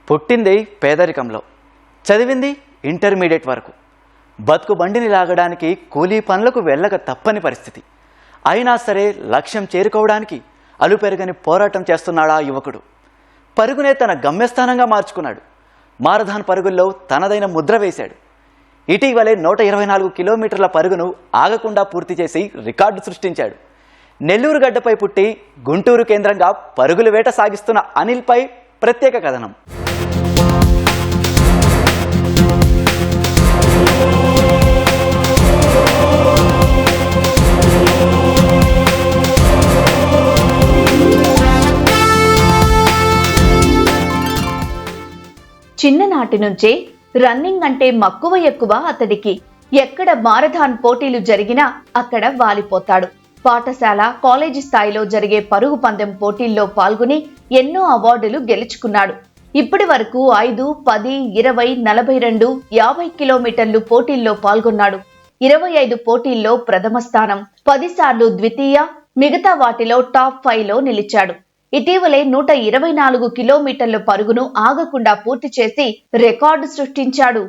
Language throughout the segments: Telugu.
పుట్టింది పేదరికంలో, చదివింది ఇంటర్మీడియట్ వరకు. బతుకు బండిని లాగడానికి కూలీ పనులకు వెళ్ళక తప్పని పరిస్థితి. అయినా సరే లక్ష్యం చేరుకోవడానికి అలుపెరగని పోరాటం చేస్తున్నాడా యువకుడు. పరుగునే తన గమ్యస్థానంగా మార్చుకున్నాడు. మారథాన్ పరుగుల్లో తనదైన ముద్ర వేశాడు. ఇటీవలే 124 కిలోమీటర్ల పరుగును ఆగకుండా పూర్తి చేసి రికార్డు సృష్టించాడు. నెల్లూరు గడ్డపై పుట్టి గుంటూరు కేంద్రంగా పరుగుల వేట సాగిస్తున్న అనిల్పై ప్రత్యేక కథనం. చిన్ననాటి నుంచే రన్నింగ్ అంటే మక్కువ ఎక్కువ అతడికి. ఎక్కడ మారథాన్ పోటీలు జరిగినా అక్కడ వాలిపోతాడు. పాఠశాల, కాలేజీ స్థాయిలో జరిగే పరుగు పందెం పోటీల్లో పాల్గొని ఎన్నో అవార్డులు గెలుచుకున్నాడు. ఇప్పటి వరకు 5, 10, 20, 42, 50 కిలోమీటర్లు పోటీల్లో పాల్గొన్నాడు. 25 పోటీల్లో ప్రథమ స్థానం, 10 సార్లు ద్వితీయ, మిగతా వాటిలో టాప్ 5లో నిలిచాడు. ఇటీవలే 124 కిలోమీటర్ల పరుగును ఆగకుండా పూర్తి చేసి రికార్డు సృష్టించాడు.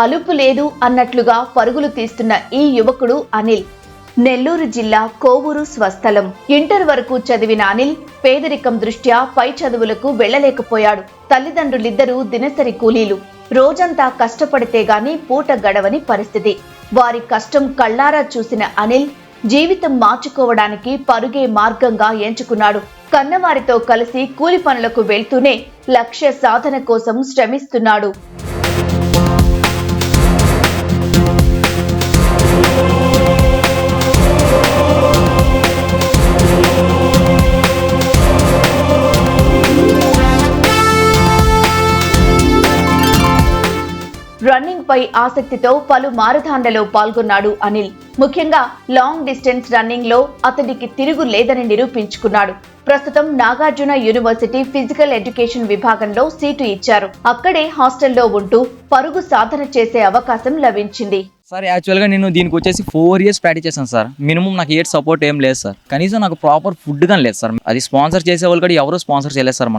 అలుపు లేదు అన్నట్లుగా పరుగులు తీస్తున్న ఈ యువకుడు అనిల్. నెల్లూరు జిల్లా కోవూరు స్వస్థలం. ఇంటర్ వరకు చదివిన అనిల్ పేదరికం దృష్ట్యా పై చదువులకు వెళ్లలేకపోయాడు. తల్లిదండ్రులిద్దరూ దినసరి కూలీలు. రోజంతా కష్టపడితే గాని పూట గడవని పరిస్థితి. వారి కష్టం కళ్లారా చూసిన అనిల్ జీవితం మార్చుకోవడానికి పరుగే మార్గంగా ఎంచుకున్నాడు. కన్నవారితో కలిసి కూలి పనులకు వెళ్తూనే లక్ష్య సాధన కోసం శ్రమిస్తున్నాడు. రన్నింగ్ పై ఆసక్తితో పలు మారథాన్లలో పాల్గొన్నాడు అనిల్. ముఖ్యంగా లాంగ్ డిస్టెన్స్ రన్నింగ్ లో అతడికి తిరుగు లేదని నిరూపించుకున్నాడు. ప్రస్తుతం నాగార్జున యూనివర్సిటీ ఫిజికల్ ఎడ్యుకేషన్ విభాగంలో సీటు ఇచ్చారు. అక్కడే హాస్టల్లో ఉంటూ పరుగు సాధన చేసే అవకాశం లభించింది. సార్ యాక్చువల్గా నేను దీనికి వచ్చేసి 4 years ప్రాక్టీస్ చేశాను సార్. మినిమం నాకు ఎయిట్ సపోర్ట్ ఏం లేదు సార్. కనీసం నాకు ప్రాపర్ ఫుడ్ కానీ లేదు సార్. అది స్పాన్సర్ చేసే వాళ్ళు కూడా ఎవరు స్పాన్సర్ చేయలేదు సార్.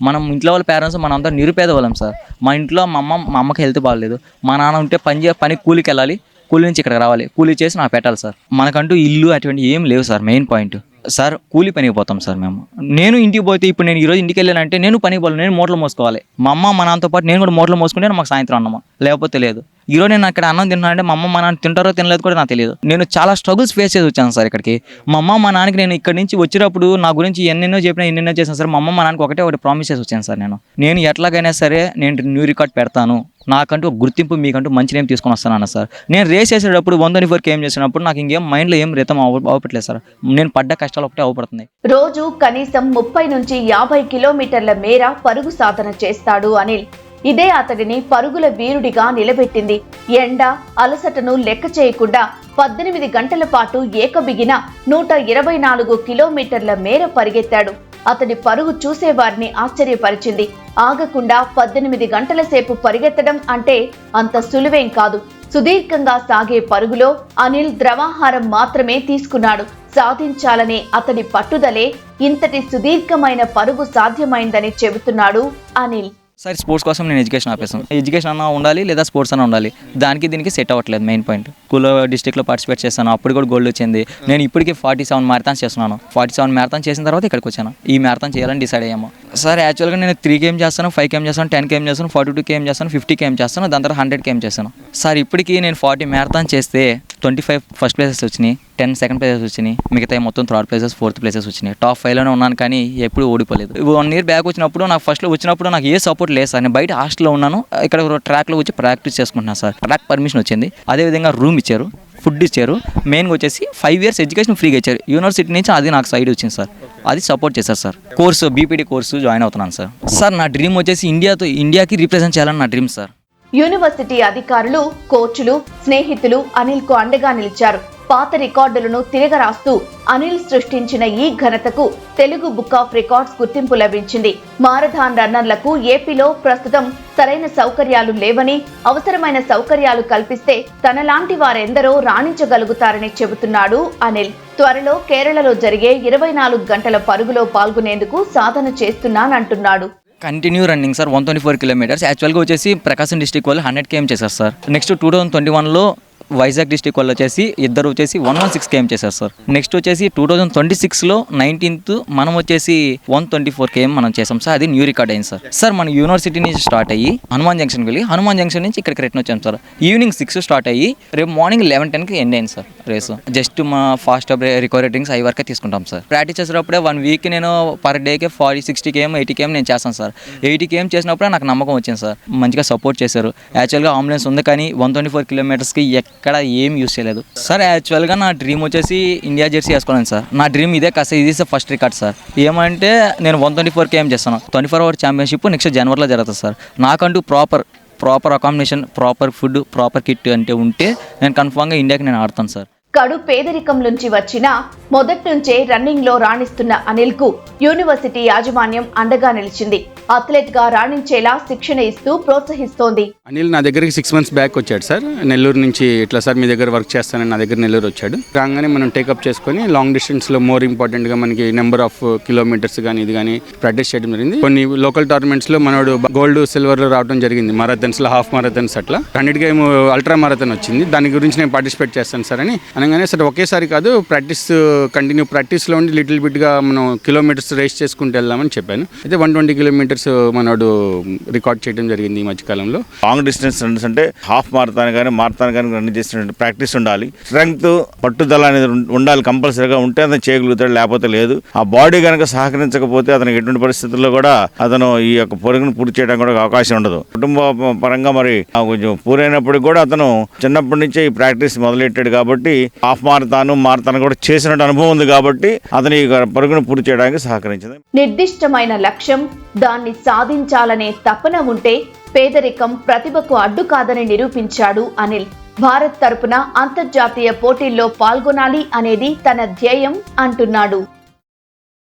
మనం ఇంట్లో వాళ్ళ పేరెంట్స్ మనంతా నిరుపేద వాళ్ళం సార్. మా ఇంట్లో మా అమ్మకి హెల్త్ బాగాలేదు. మా నాన్న ఉంటే పని కూలికి వెళ్ళాలి, కూలి నుంచి ఇక్కడికి రావాలి, కూలీ చేసి నాకు పెట్టాలి సార్. మనకంటూ ఇల్లు అటువంటి ఏం లేవు సార్. మెయిన్ పాయింట్ సార్ కూలి పనికి పోతాం సార్ మేము. నేను ఇంటికి పోతే ఇప్పుడు నేను ఈరోజు ఇంటికి వెళ్ళానంటే నేను పనికి పోవాలి, నేను మూటలు మోసుకోవాలి. మా అమ్మ మా నాన్నతో పాటు నేను కూడా మూటలు మోసుకుంటే మాకు సాయంత్రం అన్నమా, లేకపోతే లేదు. ఈరోజు నేను అక్కడ అన్నం తింటున్నానంటే మా అమ్మ మా నాన్న తింటారో తినలేదు కూడా నాకు తెలియదు. నేను చాలా స్ట్రగుల్స్ ఫేస్ చేసి వచ్చాను సార్ ఇక్కడికి. మా అమ్మ మా నాన్నకి నేను ఇక్కడి నుంచి వచ్చేటప్పుడు నా గురించి ఎన్నెన్నో చెప్పినా ఎన్నెన్నో చేశాను సార్. మా అమ్మ మా నాన్నకి ఒకటి ప్రామిస్ చేసి వచ్చాను సార్. నేను ఎట్లాగైనా సరే నేను న్యూ రికార్డ్ పెడతాను, నాకంటూ ఒక గుర్తింపు మీకంటూ మంచి నేమ్ తీసుకొని వస్తాను సార్. నేను రేస్ చేసేటప్పుడు 124 ఏం చేసినప్పుడు నాకు ఇంకేం మైండ్లో ఏం రితం అవ్వట్లేదు సార్. నేను పడ్డ కష్టాలు ఒకటే అవ్వబడుతుంది. రోజు కనీసం 30 నుంచి 50 కిలోమీటర్ల మేర పరుగు సాధన చేస్తాడు అనిల్. ఇదే అతడిని పరుగుల వీరుడిగా నిలబెట్టింది. ఎండ అలసటను లెక్క చేయకుండా 18 గంటల పాటు ఏకబిగిన 124 కిలోమీటర్ల మేర పరిగెత్తాడు. అతడి పరుగు చూసేవారిని ఆశ్చర్యపరిచింది. ఆగకుండా 18 గంటల సేపు పరిగెత్తడం అంటే అంత సులువేం కాదు. సుదీర్ఘంగా సాగే పరుగులో అనిల్ ద్రవాహారం మాత్రమే తీసుకున్నాడు. సాధించాలనే అతడి పట్టుదలే ఇంతటి సుదీర్ఘమైన పరుగు సాధ్యమైందని చెబుతున్నాడు అనిల్. సార్ స్పోర్ట్స్ కోసం నేను ఎడ్యుకేషన్ ఆపేసాను. ఎడ్యుకేషన్ అన్నా ఉండాలి లేదా స్పోర్ట్స్ అన్నా ఉండాలి. దానికి దీనికి సెట్ అవ్వట్లేదు. మెయిన్ పాయింట్ స్కూల్లో డిస్ట్రిక్ట్లో పార్టిసిపేట్ చేస్తాను, అప్పుడు కూడా గోల్డ్ వచ్చింది. నేను ఇప్పటికీ 47 మ్యారథాన్స్ చేస్తున్నాను. 47 మ్యారథాన్ చేసిన తర్వాత ఇక్కడికి వచ్చాను. ఈ మ్యారథాన్ చేయాలని డిసైడ్ అయ్యాము సార్. యాక్చువల్గా నేను 3 km చేస్తాను, 5 km చేస్తాను, 10 km చేస్తాను, 42 km చేస్తాను, 50 km చేస్తాను, దాని తర్వాత 100 km చేస్తాను సార్. ఇప్పటికీ నేను 40 మ్యారథాన్ చేస్తే 25 ఫస్ట్ ప్లేసెస్ వచ్చినాయి, 10 సెకండ్ ప్లేసెస్ వచ్చినాయి, మిగతా మొత్తం థర్డ్ ప్లేసెస్, ఫోర్త్ ప్లేసెస్ వచ్చినాయి. టాప్ 5లోనే ఉన్నాను, కానీ ఎప్పుడు ఓడిపోలేదు. 1 year బ్యాక్ వచ్చినప్పుడు నాకు ఫస్ట్లో వచ్చినప్పుడు నాకు ఏ సపోర్ట్ లేదు సార్. నేను బయట హాస్టల్లో ఉన్నాను, ఇక్కడ ట్రాక్లో వచ్చి ప్రాక్టీస్ చేసుకుంటున్నాను సార్. ట్రాక్ పర్మిషన్ వచ్చింది, అదేవిధంగా రూమ్ ఇచ్చారు, ఫుడ్ ఇచ్చారు. మెయిన్గా వచ్చేసి 5 years ఎడ్యుకేషన్ ఫ్రీగా ఇచ్చారు యూనివర్సిటీ నుంచి. అది నాకు సైడ్ వచ్చింది సార్, అది సపోర్ట్ చేశారు sir. Course BPD course join అవుతున్నాను సార్. సార్ నా డ్రీమ్ వచ్చేసి ఇండియాకి రిప్రజెంట్ చేయాలని నా డ్రీమ్ సార్. యూనివర్సిటీ అధికారులు, కోచ్లు, స్నేహితులు అనిల్ కు అండగా నిలిచారు. పాత రికార్డులను తిరగరాస్తూ అనిల్ సృష్టించిన ఈ ఘనతకు తెలుగు బుక్ ఆఫ్ రికార్డ్స్ గుర్తింపు లభించింది. మారథాన్ రన్నర్లకు ఏపీలో ప్రస్తుతం సరైన సౌకర్యాలు లేవని, అవసరమైన సౌకర్యాలు కల్పిస్తే తనలాంటి వారెందరో రాణించగలుగుతారని చెబుతున్నాడు అనిల్. త్వరలో కేరళలో జరిగే 24 గంటల పరుగులో పాల్గొనేందుకు సాధన చేస్తున్నానంటున్నాడు. Continue running sir 124 kilometres. యాక్చువల్గా వచ్చేసి ప్రకాశం డిస్టిక్ వాళ్ళు 100 km చేశారు సార్. నెక్స్ట్ 2021లో వైజాగ్ డిస్టిక్ వాళ్ళు వచ్చేసి ఇద్దరు వచ్చేసి 116 km చేశారు సార్. నెక్స్ట్ వచ్చేసి 2026లో 19th మనం వచ్చేసి 124 km మనం చేసాం సార్. అది న్యూ రికార్డ్ అయింది సార్. సార్ మన యూనివర్సిటీ నుంచి స్టార్ట్ అయ్యి హనుమాన్ జంక్షన్కి వెళ్ళి హనుమాన్ జంక్షన్ నుంచి ఇక్కడికి రిటర్న్ వచ్చాం సార్. ఈవినింగ్ 6 స్టార్ట్ అయ్యి రేపు మార్నింగ్ 11:10కి ఎండ్ అయింది సార్ రేసు. జస్ట్ మా ఫాస్ట్ రికవరీ డ్రింక్స్ అవి వరకే తీసుకుంటాం సార్. ప్రాక్టీస్ చేసేటప్పుడే 1 వీక్ నేను పర్ డేకి 40-60 km 80 km నేను చేస్తాను సార్. 80 km చేసినప్పుడే నాకు నమ్మకం వచ్చింది సార్. మంచిగా సపోర్ట్ చేశారు. యాక్చువల్గా అంబులెన్స్ ఉంది కానీ 124 కిలోమీటర్స్కి ఎక్కడ ఏం యూస్ చేయలేదు సార్. యాక్చువల్గా నా డ్రీమ్ వచ్చేసి ఇండియా జెర్సీ వేసుకోవాలని సార్. నా డ్రీమ్ ఇదే కాస్త ఇది ఫస్ట్ రికార్డ్ సార్. ఏమంటే నేను 124 km చేస్తాను. 24 అవర్ ఛాంపియన్షిప్ నెక్స్ట్ జనవరిలో జరుగుతుంది సార్. నాకంటూ proper accommodation, proper food, proper kit అంటే ఉంటే నేను కన్ఫామ్గా ఇండియాకి నేను ఆడతాను సార్. కడు పేదరికం నుంచి వచ్చిన మొదటి నుంచే రన్నింగ్ లో రాణిస్తున్న అనిల్ కు యూనివర్సిటీ యాజమాన్యం అండగా నిలిచింది. అథ్లెట్ గా రాణించేలా శిక్షణ ఇస్తూ ప్రోత్సహిస్తోంది. అనిల్ నా దగ్గరికి 6 months బ్యాక్ వచ్చాడు సార్. నెల్లూరు నుంచి ఇట్లా సార్ మీ దగ్గర వర్క్ చేస్తానని నా దగ్గర నెల్లూరు వచ్చాడు. రాగానే మనం టేకప్ చేసుకొని లాంగ్ డిస్టెన్స్లో మోర్ ఇంపార్టెంట్గా మనకి నెంబర్ ఆఫ్ కిలోమీటర్స్ కానీ ఇది కానీ ప్రాక్టీస్ చేయడం జరిగింది. కొన్ని లోకల్ టోర్నమెంట్స్లో మనోడు గోల్డ్, సిల్వర్లో రావడం జరిగింది. మారథాన్స్లో హాఫ్ మారథాన్స్ అట్లా 100 km అల్ట్రా మారథాన్ వచ్చింది. దాని గురించి నేను పార్టిసిపేట్ చేస్తాను సార్ అని అనగానే సార్ ఒకేసారి కాదు కంటిన్యూ ప్రాక్టీస్లో ఉండి లిటిల్ బిట్గా మనం కిలోమీటర్స్ రేస్ చేసుకుంటూ వెళ్దామని చెప్పాను. అయితే 120 kilometers మనోడు రికార్డ్ చేయడం జరిగింది ఈ మధ్యకాలంలో. లాంగ్ డిస్టెన్స్ రన్స్ అంటే హాఫ్ మారథాన్ కానీ రన్ చేసినట్టు ప్రాక్టీస్ ఉండాలి. స్ట్రెంగ్త్, పట్టుదల అనేది ఉండాలి. కంపల్సరీగా ఉంటే అతను చేయగలుగుతాడు, లేకపోతే లేదు. ఆ బాడీ కనుక సహకరించకపోతే అతనికి ఎటువంటి పరిస్థితుల్లో కూడా అతను ఈ యొక్క పరుగును పూర్తి చేయడానికి కూడా అవకాశం ఉండదు. కుటుంబ పరంగా మరి కొంచెం పూరైనప్పటికి కూడా అతను చిన్నప్పటి నుంచే ఈ ప్రాక్టీస్ మొదలెట్టాడు కాబట్టి హాఫ్ మారథాన్ కూడా చేసినట్టు అనుభవం ఉంది కాబట్టి అతని పరుగును పూర్తి చేయడానికి సహకరించింది. నిర్దిష్టమైన లక్ష్యం, దాన్ని సాధించాలనే తపన ఉంటే పేదరికం ప్రతిభకు అడ్డు కాదని నిరూపించాడు అనిల్. భారత్ తరపున అంతర్జాతీయ పోటీల్లో పాల్గొనాలి అనేది తన ధ్యేయం అంటున్నాడు.